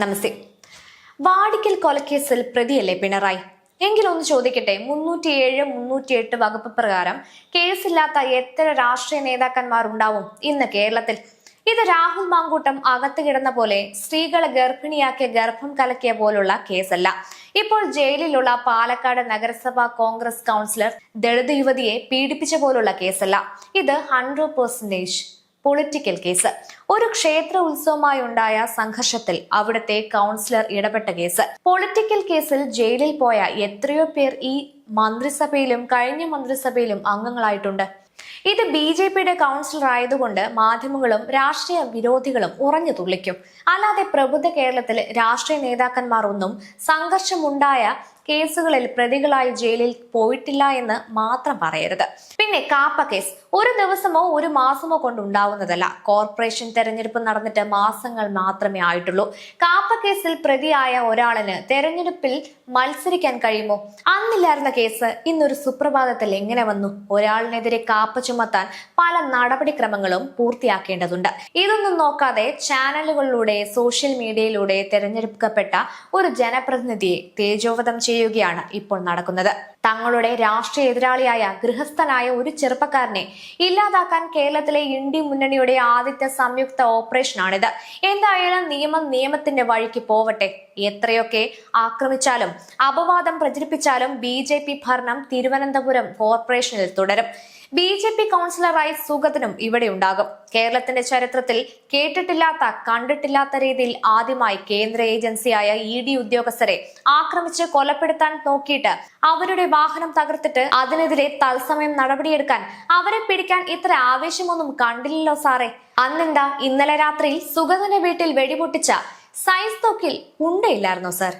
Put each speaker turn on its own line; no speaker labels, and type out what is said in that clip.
നമസ്തേ. വാടിക്കൽ കൊലക്കേസിൽ പ്രതിയല്ലേ പിണറായി? എങ്കിലൊന്ന് ചോദിക്കട്ടെ, 307, 308 വകുപ്പ് പ്രകാരം കേസില്ലാത്ത എത്ര രാഷ്ട്രീയ നേതാക്കന്മാർ ഉണ്ടാവും ഇന്ന് കേരളത്തിൽ? ഇത് രാഹുൽ മാങ്കൂട്ടം അകത്ത് കിടന്ന പോലെ സ്ത്രീകളെ ഗർഭിണിയാക്കിയ ഗർഭം കലക്കിയ പോലുള്ള കേസല്ല. ഇപ്പോൾ ജയിലിലുള്ള പാലക്കാട് നഗരസഭാ കോൺഗ്രസ് കൗൺസിലർ ദളിത് യുവതിയെ പീഡിപ്പിച്ച പോലുള്ള കേസല്ല. ഇത് 100% പൊളിറ്റിക്കൽ കേസ്. ഒരു ക്ഷേത്ര ഉത്സവമായി ഉണ്ടായ സംഘർഷത്തിൽ അവിടുത്തെ കൗൺസിലർ ഇടപെട്ട കേസ്. പൊളിറ്റിക്കൽ കേസിൽ ജയിലിൽ പോയ എത്രയോ പേർ ഈ മന്ത്രിസഭയിലും കഴിഞ്ഞ മന്ത്രിസഭയിലും അംഗങ്ങളായിട്ടുണ്ട്. ഇത് BJPയുടെ കൗൺസിലർ ആയതുകൊണ്ട് മാധ്യമങ്ങളും രാഷ്ട്രീയ വിരോധികളും ഉറഞ്ഞു തുള്ളിക്കും. അല്ലാതെ പ്രബുദ്ധ കേരളത്തിൽ രാഷ്ട്രീയ നേതാക്കന്മാർ ഒന്നും സംഘർഷമുണ്ടായ കേസുകളിൽ പ്രതികളായി ജയിലിൽ പോയിട്ടില്ല എന്ന് മാത്രം പറയരുത്. പിന്നെ കാപ്പ കേസ് ഒരു ദിവസമോ ഒരു മാസമോ കൊണ്ടുണ്ടാവുന്നതല്ല. കോർപ്പറേഷൻ തെരഞ്ഞെടുപ്പ് നടന്നിട്ട് മാസങ്ങൾ മാത്രമേ ആയിട്ടുള്ളൂ. കാപ്പ കേസിൽ പ്രതിയായ ഒരാളിന് തെരഞ്ഞെടുപ്പിൽ മത്സരിക്കാൻ കഴിയുമോ? അന്നില്ലായിരുന്ന കേസ് ഇന്നൊരു സുപ്രഭാതത്തിൽ എങ്ങനെ വന്നു? ഒരാളിനെതിരെ കാപ്പ ചുമത്താൻ പല നടപടിക്രമങ്ങളും പൂർത്തിയാക്കേണ്ടതുണ്ട്. ഇതൊന്നും നോക്കാതെ ചാനലുകളിലൂടെ സോഷ്യൽ മീഡിയയിലൂടെ തെരഞ്ഞെടുക്കപ്പെട്ട ഒരു ജനപ്രതിനിധിയെ തേജോവധം ചെയ്യുകയാണ് ഇപ്പോൾ നടക്കുന്നത്. തങ്ങളുടെ രാഷ്ട്രീയ എതിരാളിയായ ഗൃഹസ്ഥനായ ഒരു ചെറുപ്പക്കാരനെ ഇല്ലാതാക്കാൻ കേരളത്തിലെ ഇന്ത്യ മുന്നണിയുടെ ആദ്യത്തെ സംയുക്ത ഓപ്പറേഷനാണിത്. എന്തായാലും നിയമത്തിന്റെ വഴിക്ക് പോവട്ടെ. എത്രയൊക്കെ ആക്രമിച്ചാലും അപവാദം പ്രചരിപ്പിച്ചാലും BJP ഭരണം തിരുവനന്തപുരം കോർപ്പറേഷനിൽ തുടരും. BJP കൗൺസിലറായി സുഗതനും ഇവിടെ ഉണ്ടാകും. കേരളത്തിന്റെ ചരിത്രത്തിൽ കേട്ടിട്ടില്ലാത്ത കണ്ടിട്ടില്ലാത്ത രീതിയിൽ ആദ്യമായി കേന്ദ്ര ഏജൻസിയായ ED ഉദ്യോഗസ്ഥരെ ആക്രമിച്ച് കൊലപ്പെടുത്താൻ നോക്കിയിട്ട് അവരുടെ വാഹനം തകർത്തിട്ട് അതിനെതിരെ തത്സമയം നടപടിയെടുക്കാൻ അവരെ പിടിക്കാൻ ഇത്ര ആവേശമൊന്നും കണ്ടില്ലല്ലോ സാറേ. അന്നെന്താ ഇന്നലെ രാത്രിയിൽ സുഗതന്റെ വീട്ടിൽ വെടിപൊട്ടിച്ച സൈസ് തോക്കിൽ ഉണ്ടയില്ലായിരുന്നോ സാർ?